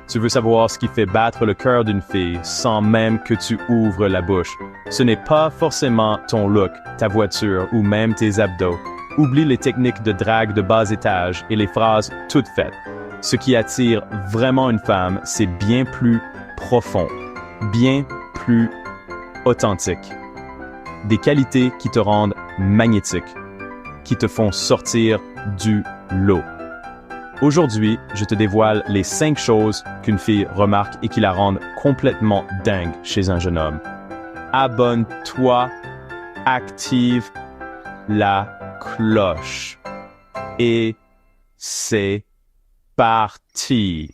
Tu veux savoir ce qui fait battre le cœur d'une fille sans même que tu ouvres la bouche. Ce n'est pas forcément ton look, ta voiture ou même tes abdos. Oublie les techniques de drague de bas étage et les phrases toutes faites. Ce qui attire vraiment une femme, c'est bien plus profond, bien plus authentique. Des qualités qui te rendent magnétique, qui te font sortir du lot. Aujourd'hui, je te dévoile les 5 choses qu'une fille remarque et qui la rendent complètement dingue chez un jeune homme. Abonne-toi, active la cloche. Et c'est parti!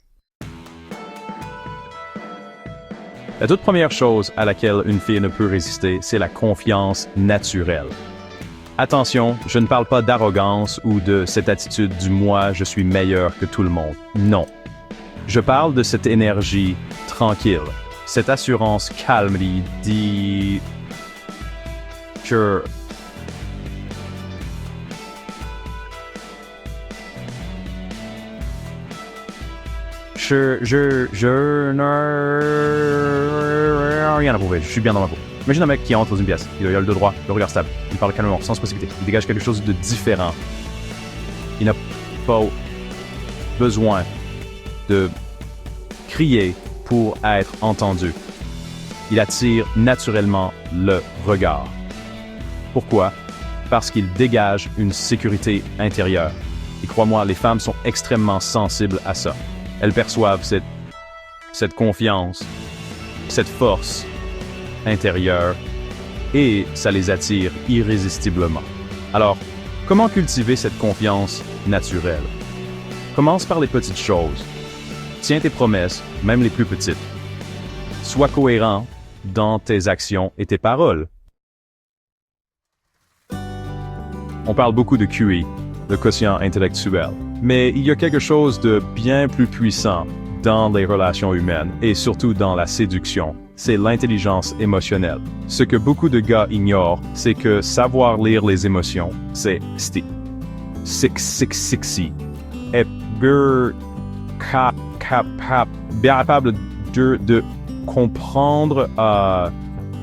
La toute première chose à laquelle une fille ne peut résister, c'est la confiance naturelle. Attention, je ne parle pas d'arrogance ou de cette attitude du « moi, je suis meilleur que tout le monde ». Non. Je parle de cette énergie tranquille, cette assurance calme qui dit que je n'ai rien à prouver, je suis bien dans ma peau. Imagine un mec qui entre dans une pièce, il a le dos droit, le regard stable, il parle calmement, sans précipiter, il dégage quelque chose de différent. Il n'a pas besoin de crier pour être entendu. Il attire naturellement le regard. Pourquoi? Parce qu'il dégage une sécurité intérieure. Et crois-moi, les femmes sont extrêmement sensibles à ça. Elles perçoivent cette confiance, cette force intérieure, et ça les attire irrésistiblement. Alors, comment cultiver cette confiance naturelle? Commence par les petites choses. Tiens tes promesses, même les plus petites. Sois cohérent dans tes actions et tes paroles. On parle beaucoup de QI, le quotient intellectuel, mais il y a quelque chose de bien plus puissant dans les relations humaines et surtout dans la séduction. C'est l'intelligence émotionnelle. Ce que beaucoup de gars ignorent, c'est que savoir lire les émotions, c'est sexy. Être capable de comprendre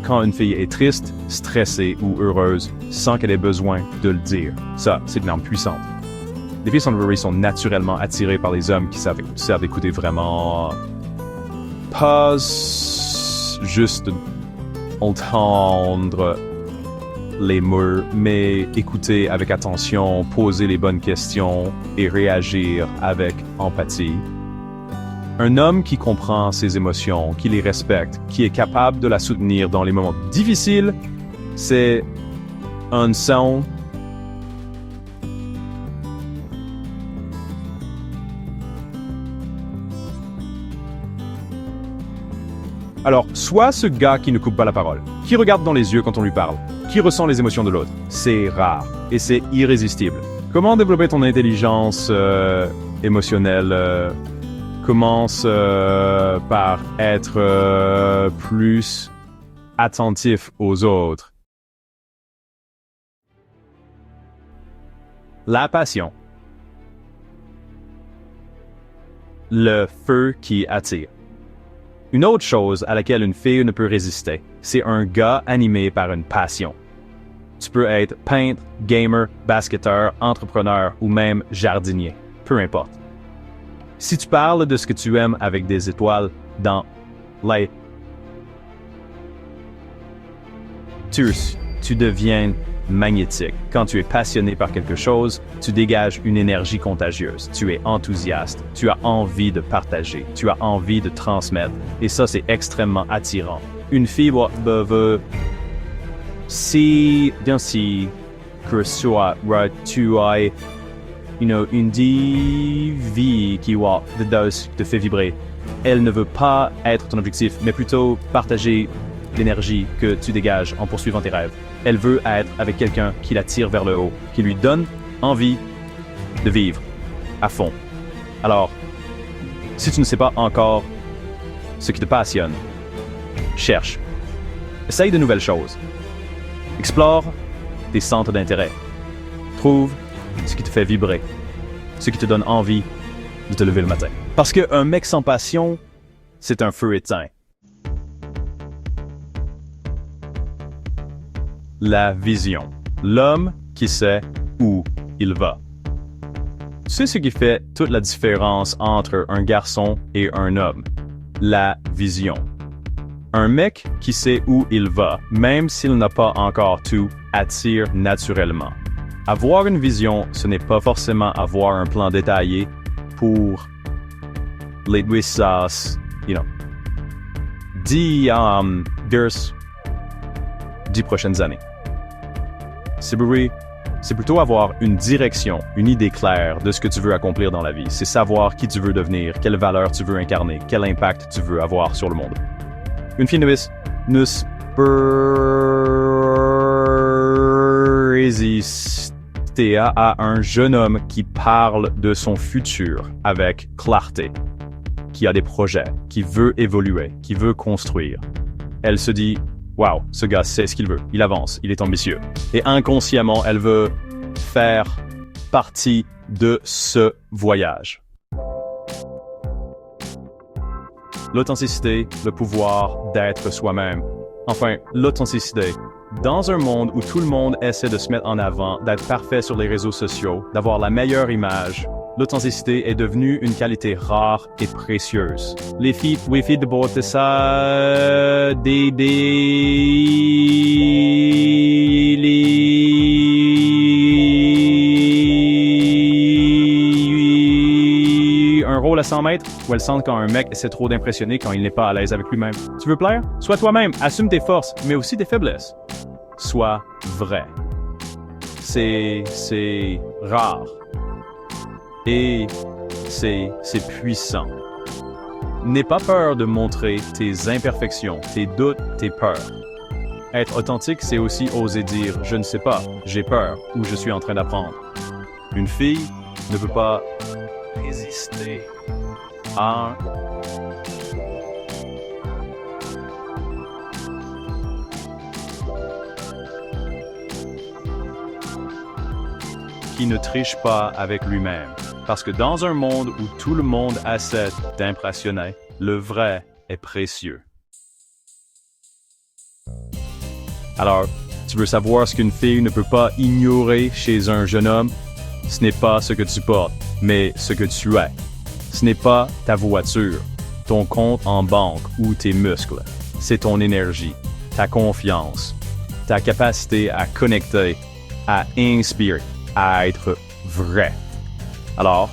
quand une fille est triste, stressée ou heureuse sans qu'elle ait besoin de le dire. Ça, c'est une arme puissante. Les filles sont naturellement attirées par les hommes qui savent écouter vraiment. Pas juste entendre les mots, mais écouter avec attention, poser les bonnes questions et réagir avec empathie. Un homme qui comprend ses émotions, qui les respecte, qui est capable de la soutenir dans les moments difficiles, c'est un son Alors, soit ce gars qui ne coupe pas la parole, qui regarde dans les yeux quand on lui parle, qui ressent les émotions de l'autre, c'est rare et c'est irrésistible. Comment développer ton intelligence émotionnelle? Commence par être plus attentif aux autres. La passion. Le feu qui attire. Une autre chose à laquelle une fille ne peut résister, c'est un gars animé par une passion. Tu peux être peintre, gamer, basketteur, entrepreneur ou même jardinier, peu importe. Si tu parles de ce que tu aimes avec des étoiles dans les... Tu deviens magnétique. Quand tu es passionné par quelque chose, tu dégages une énergie contagieuse. Tu es enthousiaste. Tu as envie de partager. Tu as envie de transmettre. Et ça, c'est extrêmement attirant. Une fille veut si que tu as une vie qui te fait vibrer. Elle ne veut pas être ton objectif, mais plutôt partager l'énergie que tu dégages en poursuivant tes rêves. Elle veut être avec quelqu'un qui la tire vers le haut, qui lui donne envie de vivre à fond. Alors, si tu ne sais pas encore ce qui te passionne, cherche. Essaye de nouvelles choses. Explore tes centres d'intérêt. Trouve ce qui te fait vibrer, ce qui te donne envie de te lever le matin. Parce qu'un mec sans passion, c'est un feu éteint. La vision. L'homme qui sait où il va. C'est ce qui fait toute la différence entre un garçon et un homme. La vision. Un mec qui sait où il va, même s'il n'a pas encore tout, attire naturellement. Avoir une vision, ce n'est pas forcément avoir un plan détaillé pour les 10 prochaines années. C'est plutôt avoir une direction, une idée claire de ce que tu veux accomplir dans la vie. C'est savoir qui tu veux devenir, quelle valeur tu veux incarner, quel impact tu veux avoir sur le monde. Une fille novice ne peut résister à un jeune homme qui parle de son futur avec clarté, qui a des projets, qui veut évoluer, qui veut construire. Elle se dit « Wow, ce gars sait ce qu'il veut, il avance, il est ambitieux. » Et inconsciemment, elle veut faire partie de ce voyage. L'authenticité, le pouvoir d'être soi-même. Enfin, l'authenticité. Dans un monde où tout le monde essaie de se mettre en avant, d'être parfait sur les réseaux sociaux, d'avoir la meilleure image, l'authenticité est devenue une qualité rare et précieuse. Les filles de boîte ça, un rôle à 100 mètres où elles sentent quand un mec essaie trop d'impressionner quand il n'est pas à l'aise avec lui-même. Tu veux plaire? Sois toi-même, assume tes forces, mais aussi tes faiblesses. Sois vrai. C'est rare. Et c'est puissant. N'aie pas peur de montrer tes imperfections, tes doutes, tes peurs. Être authentique, c'est aussi oser dire « je ne sais pas, j'ai peur » ou « je suis en train d'apprendre ». Une fille ne peut pas résister à qui ne triche pas avec lui-même. Parce que dans un monde où tout le monde essaie d'impressionner, le vrai est précieux. Alors, tu veux savoir ce qu'une fille ne peut pas ignorer chez un jeune homme? Ce n'est pas ce que tu portes, mais ce que tu es. Ce n'est pas ta voiture, ton compte en banque ou tes muscles. C'est ton énergie, ta confiance, ta capacité à connecter, à inspirer, à être vrai. Alors,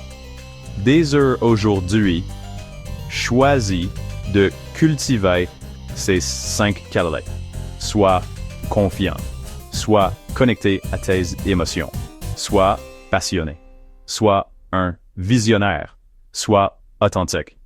dès aujourd'hui, choisis de cultiver ces 5 qualités. Sois confiant, sois connecté à tes émotions, sois passionné, sois un visionnaire, sois authentique.